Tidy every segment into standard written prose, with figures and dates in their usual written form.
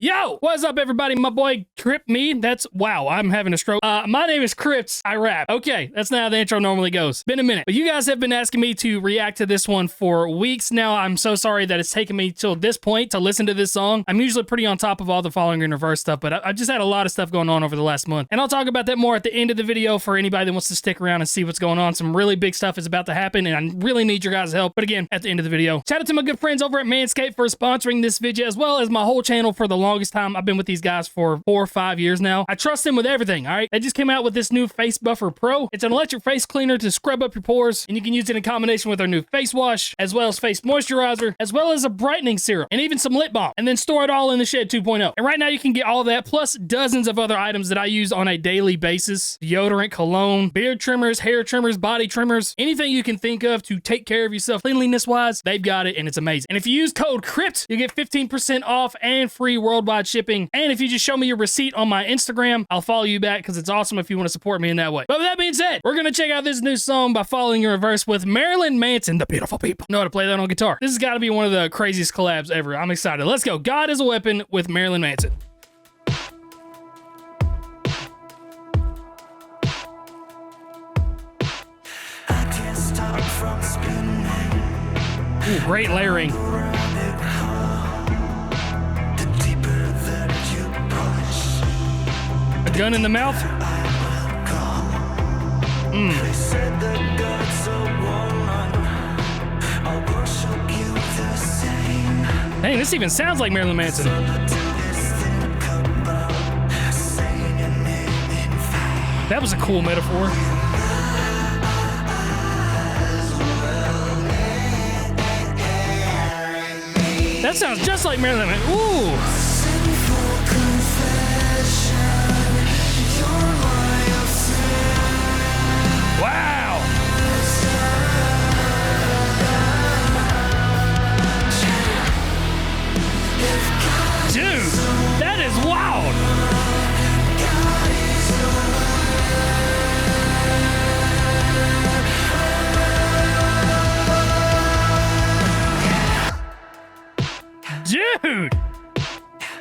Yo, what's up, everybody? My boy Crypt, wow, I'm having a stroke. My name is Crypt. I rap. Okay, that's not how the intro normally goes. Been a minute. But you guys have been asking me to react to this one for weeks now. I'm so sorry that it's taken me till this point to listen to this song. I'm usually pretty on top of all the following in reverse stuff, but I've just had a lot of stuff going on over the last month. And I'll talk about that more at the end of the video for anybody that wants to stick around and see what's going on. Some really big stuff is about to happen, and I really need your guys' help. But again, at the end of the video, shout out to my good friends over at Manscaped for sponsoring this video, as well as my whole channel for the longest time. I've been with these guys for 4 or 5 years now. I trust them with everything, all right? They just came out with this new Face Buffer Pro. It's an electric face cleaner to scrub up your pores, and you can use it in combination with our new face wash, as well as face moisturizer, as well as a brightening serum, and even some lip balm, and then store it all in the Shed 2.0. And right now you can get all that, plus dozens of other items that I use on a daily basis. Deodorant, cologne, beard trimmers, hair trimmers, body trimmers, anything you can think of to take care of yourself cleanliness-wise, they've got it, and it's amazing. And if you use code CRYPT, you get 15% off and free worldwide shipping. And if you just show me your receipt on my Instagram, I'll follow you back because it's awesome if you want to support me in that way. But with that being said, we're going to check out this new song by following in reverse with Marilyn Manson, the beautiful people. Know how to play that on guitar. This has got to be one of the craziest collabs ever. I'm excited. Let's go. God is a Weapon with Marilyn Manson. Ooh, great layering. A gun in the mouth. Hey, this even sounds like Marilyn Manson. That was a cool metaphor. That sounds just like Marilyn Manson. Ooh. Wow. Dude, that is wild. Dude,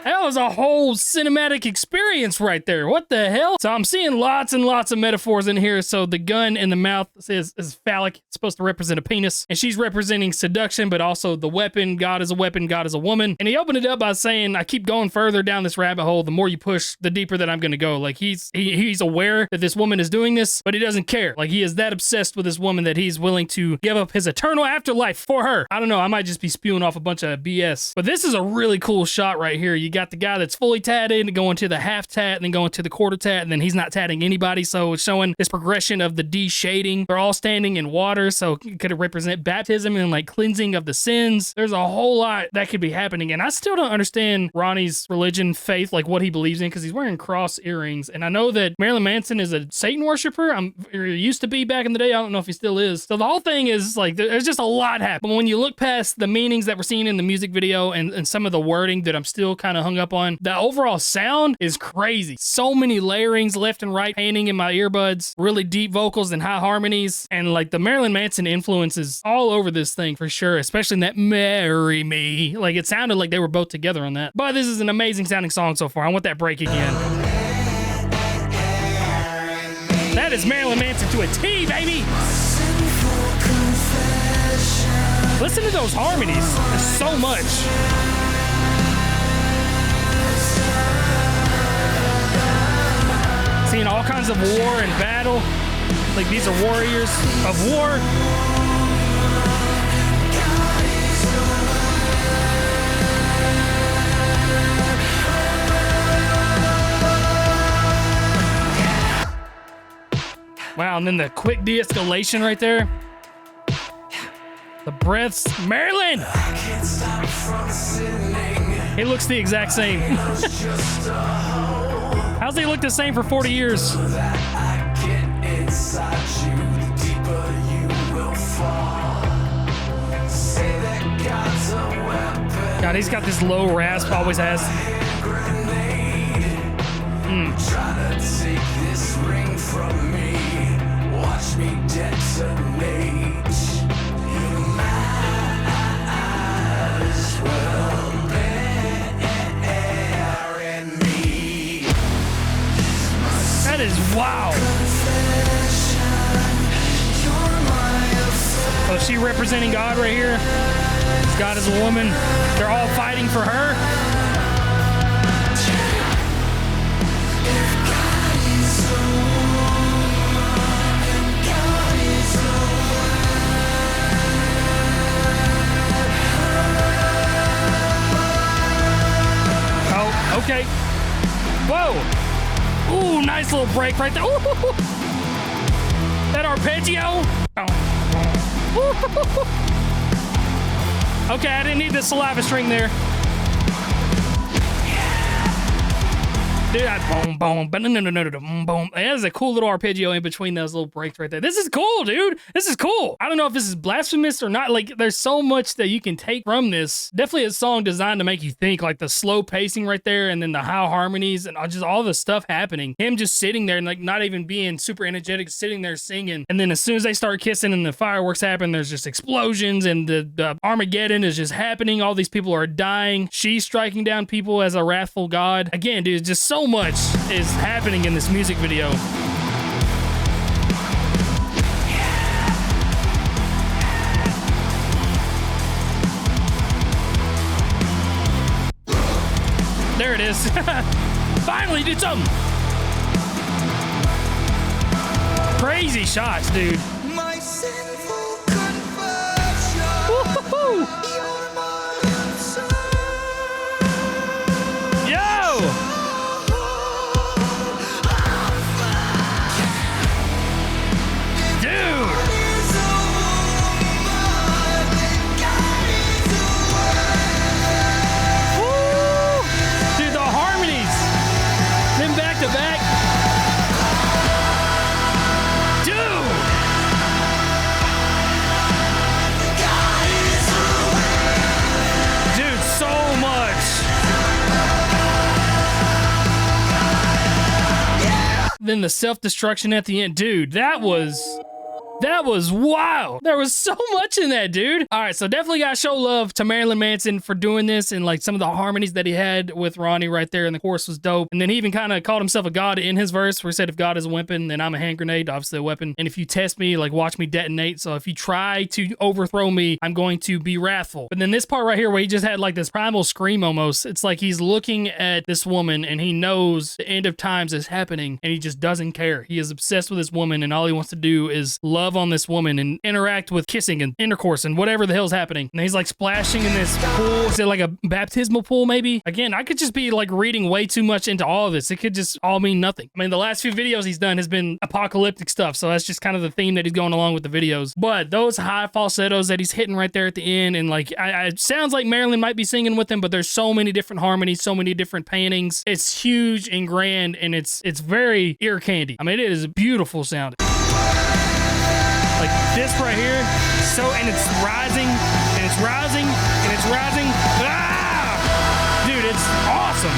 that was a whole cinematic experience right there. What the hell? So I'm seeing lots and lots of metaphors in here. So the gun in the mouth is phallic. It's supposed to represent a penis. And she's representing seduction, but also the weapon. God is a weapon. God is a woman. And he opened it up by saying, I keep going further down this rabbit hole. The more you push, the deeper that I'm going to go. Like he's aware that this woman is doing this, but he doesn't care. Like he is that obsessed with this woman that he's willing to give up his eternal afterlife for her. I don't know. I might just be spewing off a bunch of BS. But this is a really cool shot right here. You got the guy that's fully tatted, going to the half tat, and then going to the quarter tat, and then he's not tatting anybody, so it's showing this progression of the de-shading. They're all standing in water, so it could represent baptism and like cleansing of the sins. There's a whole lot that could be happening, and I still don't understand Ronnie's religion, faith, like what he believes in, because he's wearing cross earrings, and I know that Marilyn Manson is a Satan worshiper. He used to be back in the day. I don't know if he still is. So the whole thing is like, there's just a lot happening. But when you look past the meanings that we're seeing in the music video and some of the wording that I'm still kind of hung up on, the overall sound is crazy. So many layerings left and right, painting in my earbuds, really deep vocals and high harmonies, and like the Marilyn Manson influence is all over this thing for sure, especially in that Marry Me. Like it sounded like they were both together on that. But this is an amazing sounding song so far. I want that break again. That is Marilyn Manson to a T, baby! Listen to those harmonies. There's so much. Seeing all kinds of war and battle. Like these are warriors of war. Wow, and then the quick de-escalation right there. The breaths. Marilyn! He looks the exact same. How's he look the same for 40 years? God, he's got this low rasp, always has. Trying to take this ring from me. Watch me detonate. You might as well is wow. So she representing God right here. God is a woman. They're all fighting for her. Oh, okay. Whoa. Ooh, nice little break right there. Ooh. That arpeggio. Okay, I didn't need the saliva string there. Dude, boom, boom, but no, boom. That is a cool little arpeggio in between those little breaks right there. This is cool, dude. This is cool. I don't know if this is blasphemous or not. Like, there's so much that you can take from this. Definitely a song designed to make you think, like the slow pacing right there, and then the high harmonies and just all the stuff happening. Him just sitting there and like not even being super energetic, sitting there singing. And then as soon as they start kissing and the fireworks happen, there's just explosions and the Armageddon is just happening. All these people are dying. She's striking down people as a wrathful God. Again, dude, just so much is happening in this music video. There it is. Finally did something. Crazy shots, dude. My sinful confession. Woo-hoo-hoo. Then the self-destruction at the end. Dude, that was wild. There was so much in that, dude. All right, so definitely gotta show love to Marilyn Manson for doing this, and like some of the harmonies that he had with Ronnie right there, and the chorus was dope. And then he even kind of called himself a god in his verse, where he said, if God is a weapon, then I'm a hand grenade, obviously a weapon. And if you test me, like watch me detonate. So if you try to overthrow me, I'm going to be wrathful. But then this part right here where he just had like this primal scream almost, it's like he's looking at this woman and he knows the end of times is happening and he just doesn't care. He is obsessed with this woman and all he wants to do is love on this woman and interact with kissing and intercourse and whatever the hell's happening. And he's like splashing in this pool. Is it like a baptismal pool maybe? Again, I could just be like reading way too much into all of this. It could just all mean nothing. I mean, the last few videos he's done has been apocalyptic stuff, so that's just kind of the theme that he's going along with the videos. But those high falsettos that he's hitting right there at the end, and like it sounds like Marilyn might be singing with him, but there's so many different harmonies, so many different paintings. It's huge and grand, and it's very ear candy. I mean, it is beautiful sounding. Like this right here, and it's rising, and it's rising, and it's rising. Ah! Dude, it's awesome.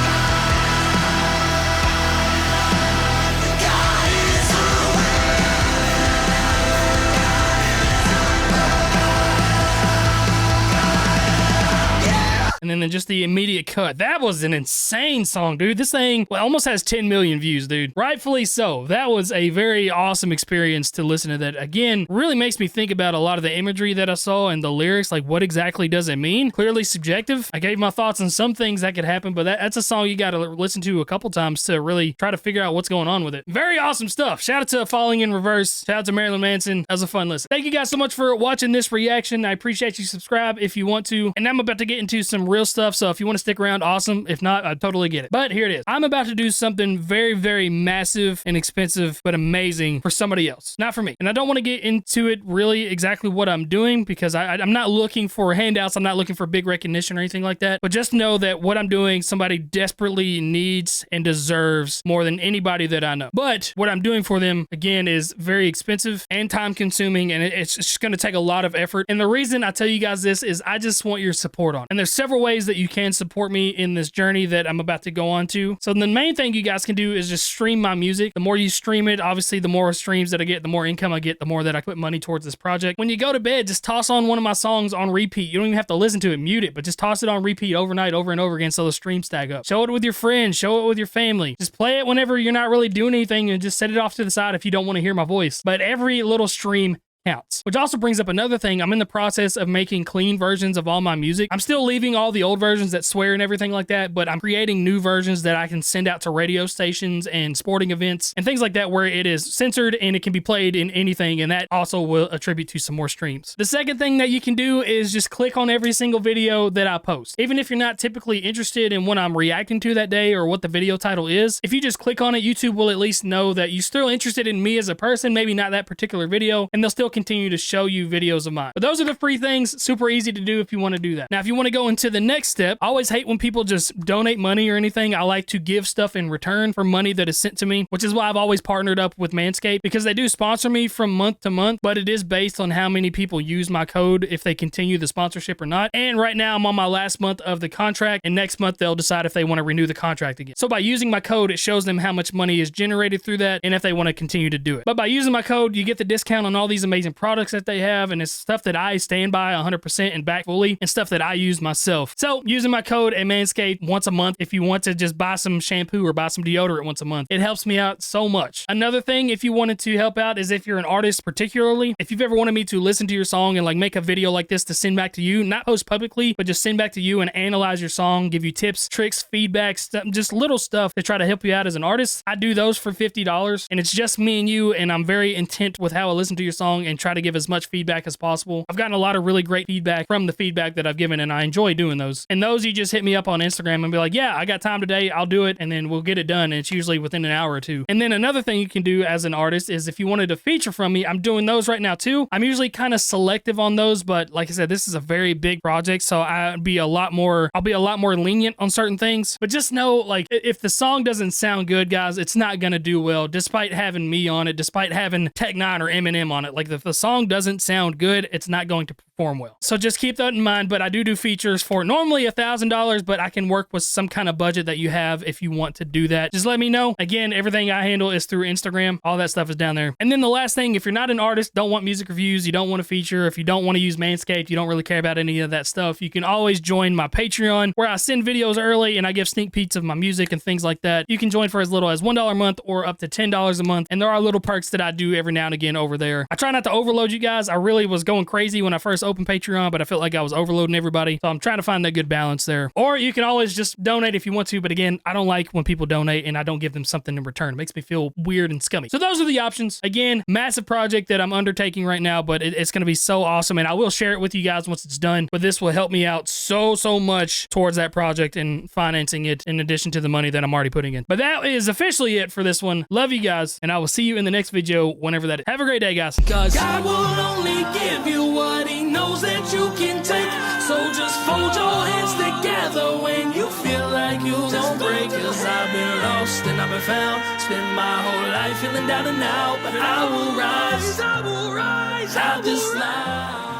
And then just the immediate cut. That was an insane song, dude. This thing almost has 10 million views, dude. Rightfully so. That was a very awesome experience to listen to that. Again, really makes me think about a lot of the imagery that I saw and the lyrics. Like, what exactly does it mean? Clearly subjective. I gave my thoughts on some things that could happen, but that's a song you got to listen to a couple times to really try to figure out what's going on with it. Very awesome stuff. Shout out to Falling in Reverse. Shout out to Marilyn Manson. That was a fun listen. Thank you guys so much for watching this reaction. I appreciate you. Subscribe if you want to. And I'm about to get into some real stuff, so if you want to stick around, awesome. If not, I totally get it. But here it is. I'm about to do something very, very massive and expensive, but amazing for somebody else, not for me. And I don't want to get into it really exactly what I'm doing, because I'm not looking for handouts. I'm not looking for big recognition or anything like that. But just know that what I'm doing, somebody desperately needs and deserves more than anybody that I know. But what I'm doing for them, again, is very expensive and time consuming, and it's just going to take a lot of effort. And the reason I tell you guys this is I just want your support on it. And there's several ways that you can support me in this journey that I'm about to go on to. So the main thing you guys can do is just stream my music. The more you stream it, obviously the more streams that I get, the more income I get, the more that I put money towards this project. When you go to bed, just toss on one of my songs on repeat. You don't even have to listen to it, mute it, but just toss it on repeat overnight, over and over again, so the streams stack up. Show it with your friends, show it with your family. Just play it whenever you're not really doing anything and just set it off to the side if you don't want to hear my voice. But every little stream counts. Which also brings up another thing. I'm in the process of making clean versions of all my music. I'm still leaving all the old versions that swear and everything like that, but I'm creating new versions that I can send out to radio stations and sporting events and things like that where it is censored and it can be played in anything, and that also will attribute to some more streams. The second thing that you can do is just click on every single video that I post. Even if you're not typically interested in what I'm reacting to that day or what the video title is, if you just click on it, YouTube will at least know that you're still interested in me as a person, maybe not that particular video, and they'll still continue to show you videos of mine. But those are the free things, super easy to do if you want to do that. Now, if you want to go into the next step, I always hate when people just donate money or anything. I like to give stuff in return for money that is sent to me, which is why I've always partnered up with Manscaped, because they do sponsor me from month to month, but it is based on how many people use my code, if they continue the sponsorship or not. And right now I'm on my last month of the contract, and next month they'll decide if they want to renew the contract again. So by using my code, it shows them how much money is generated through that and if they want to continue to do it. But by using my code, you get the discount on all these amazing products that they have, and it's stuff that I stand by 100% and back fully, and stuff that I use myself. So using my code at Manscaped once a month, if you want to just buy some shampoo or buy some deodorant once a month, it helps me out so much. Another thing, if you wanted to help out, is if you're an artist particularly, if you've ever wanted me to listen to your song and like make a video like this to send back to you, not post publicly, but just send back to you and analyze your song, give you tips, tricks, feedback, just little stuff to try to help you out as an artist, I do those for $50, and it's just me and you, and I'm very intent with how I listen to your song and try to give as much feedback as possible. I've gotten a lot of really great feedback from the feedback that I've given, and I enjoy doing those. And those, you just hit me up on Instagram and be like, yeah, I got time today, I'll do it, and then we'll get it done, and it's usually within an hour or two. And then another thing you can do as an artist is if you wanted a feature from me, I'm doing those right now too. I'm usually kind of selective on those, but like I said, this is a very big project, so I'll be a lot more lenient on certain things. But just know, like, if the song doesn't sound good, guys, it's not gonna do well, despite having me on it, despite having Tech Nine or Eminem on it. Like, if the song doesn't sound good, it's not going to perform well. So just keep that in mind. But I do features for normally $1,000, but I can work with some kind of budget that you have if you want to do that. Just let me know. Again, everything I handle is through Instagram. All that stuff is down there. And then the last thing, if you're not an artist, don't want music reviews, you don't want a feature, if you don't want to use Manscaped, you don't really care about any of that stuff, you can always join my Patreon, where I send videos early and I give sneak peeks of my music and things like that. You can join for as little as $1 a month or up to $10 a month. And there are little perks that I do every now and again over there. I try not to overload you guys. I really was going crazy when I first opened Patreon, but I felt like I was overloading everybody. So I'm trying to find that good balance there. Or you can always just donate if you want to. But again, I don't like when people donate and I don't give them something in return. It makes me feel weird and scummy. So those are the options. Again, massive project that I'm undertaking right now, but it's going to be so awesome. And I will share it with you guys once it's done. But this will help me out so much towards that project and financing it, in addition to the money that I'm already putting in. But that is officially it for this one. Love you guys. And I will see you in the next video, whenever that is. Have a great day, guys. Cause God will only give you what he knows that you can take. So just fold your hands together when you feel like you gon' break. Cause I've been lost and I've been found. Spend my whole life feeling down and out. But I will rise, I'll just slide.